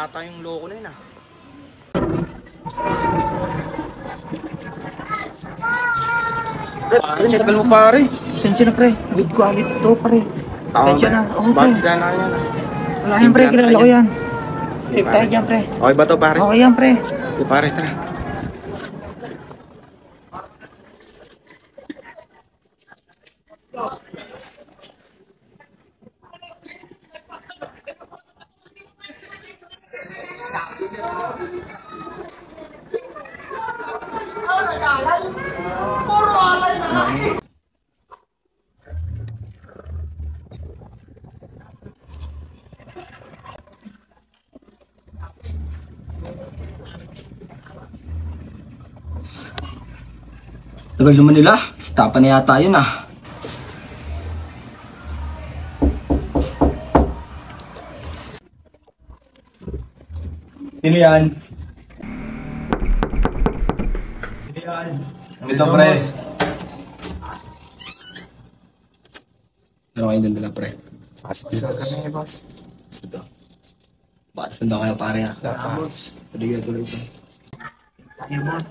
yata yung loko na yun ah. Pre, tagal mo pare. Sensya na pre, good quality to pre. Sensya na, oo pre. Bakit na yan ah? Wala yan pre, kilala ko yan. Tip tayo dyan pre. Okay ba to pare? Okay yan pre. Okay pare, tara. Tagal naman nila. Stapa na yata yun ah. Sino yan? Sino yan? Ito pre. Ano kayo dun dala pre? Pasok kami boss. Ito. Bakit sundan kayo pare ah? Boss. Tuloy ito. Ay boss.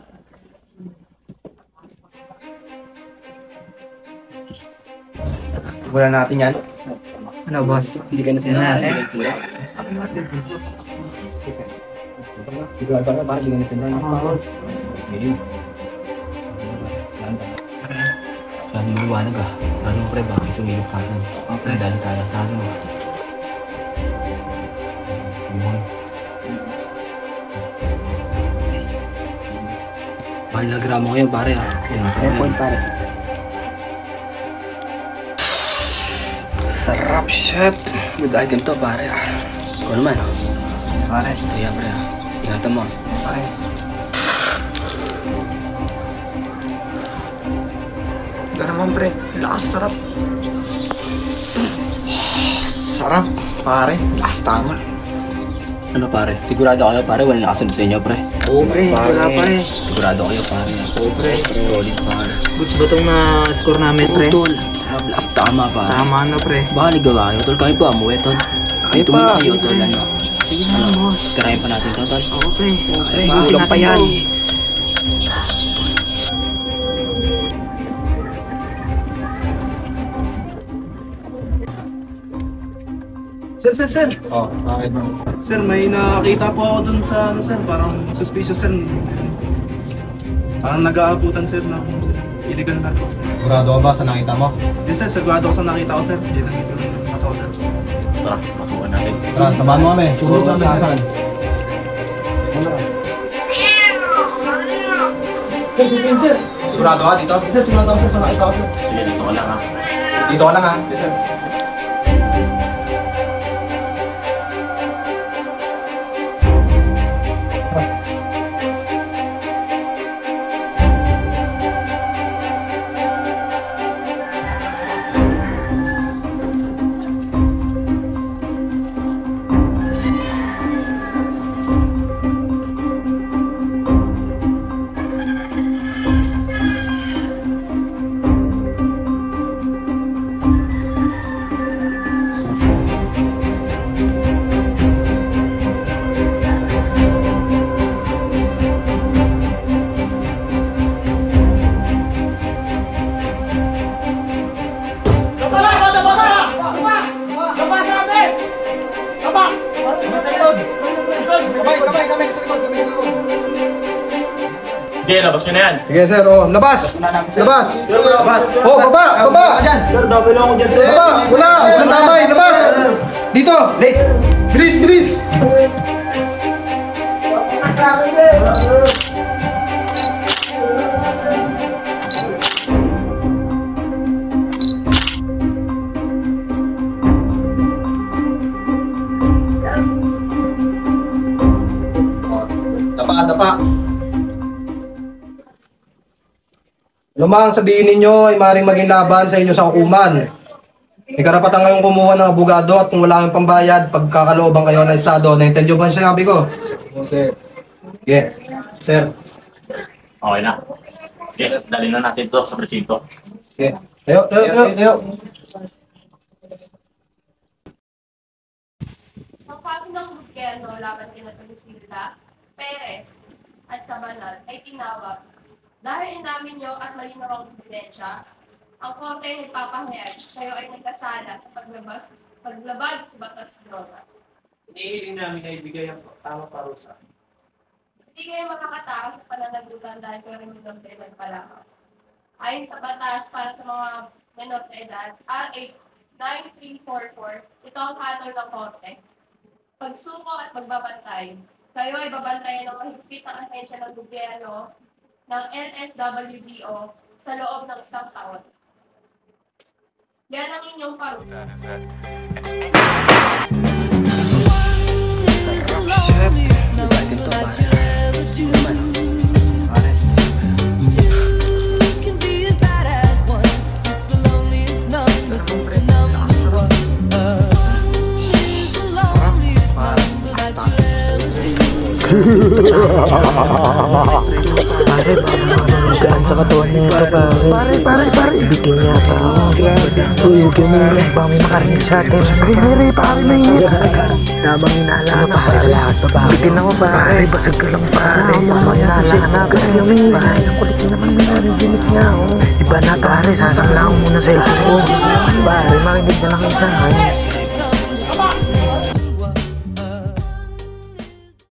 Wala natin yan. Ano boss? Hindi ka na sila natin. Sigurado ka na parang hindi ka na sila natin. boss. Masyado maliwanag ah. Sarado mo pre, baka sumilip ka dun. Okay. Dali tayo. Sarado mo. Mahal na gramo ngayon pare ah. Point pare. Sarap shit. Good item to pare ah. Ikaw naman ah. Pare. Kaya pre ah. Ingatan mo. Pare. Ito naman pre. Lakas sarap. Sarap. Pare. Lakas tama. Ano pare? Sigurado kayo pare, wala nakasunod sa inyo pre. Oo pre, wala pare. Sigurado kayo pare. Oo pre. Solid pare. Goods ba itong na-score namin pre? Oo tol. Sarap lakas tama pare. Tama na pre. Bali ka kayo tol. Kayo pa amuwi tol. Kayo pa. tumuna kayo tol. Ano? Sige na boss. Tirahin pa natin to tol. Oo pre. Pre, Bawasin kulang pa natin yan. to. Sir. Oh, bakit? Sir, may nakita po ako dun sa, sir, parang suspicious, sir. Parang nag-aabutan, sir, ng illegal na to. Sigurado ka ba sa nakita mo? Yes, sir, sigurado ko sa nakita ko, sir. Hindi lang ito rin nakita ko, sir. Tara, pasukan natin. Tara, samahan mo kami. Siguro sa saan? Sir, bigyan, sir. Sigurado ka dito? Sir, sigurado ko, sir, sa nakita ko, sir. Sige, dito ka lang ha. Dito ka lang ha. Yes, sir. Kamay, sa likod. Sige, labas nyo na yan. Sige sir, oh, labas! Labas! Oh, baba! Baba! Sir, double ako dyan, sir. Baba! Walang damay! Labas! Dito! Bilis! Dapa. Lumang sabihin ninyo ay maaaring maging laban sa inyo sa hukuman. May karapatan kayong kumuha ng abogado at kung wala kayong pambayad, pagkakalooban kayo ng estado. Naintindiyo ba sinabi ko? Sir. Yeah. Sir. Okay na. Okay, dali na natin to sa presinto. Yeah. Tayo. Papasok ng gobyerno laban kina Priscilla, Perez at Sabanal ay tinawag. Dahil inamin nyo at malinawang ebidensya, ang korte ay nagpapahayag kayo ay nagkasala sa paglabag sa batas droga. Inihiling namin na ibigay ang tamang parusa. Hindi kayo makakatakas sa pananagutan dahil kayo rin minor de edad pa lamang. Ayon sa batas para sa mga minor de edad, RA 9344, ito ang hatol ng korte. Pagsuko at pagbabantay, kayo ay babantayan ng mahigpit na ahensya ng gobyerno ng LSWDO sa loob ng 1 taon. Yan ang inyong parusa. Pare, magaan sa katawan niya ito, pare. Bitin yata ako. Uy, huwag mo na. Baka may makarinig sa atin. Pare, mainit. Habang inaalaan na, pare, lalakad pa ba? Bitin ako, pare. Basag ka lang, pare. Habang inaalaan na, kasi yung ang kulit niya naman may narinig niya ako. Iba na, pare, sasaklang ako muna sa ito ko. Pare, makinig na lang kayo sa akin.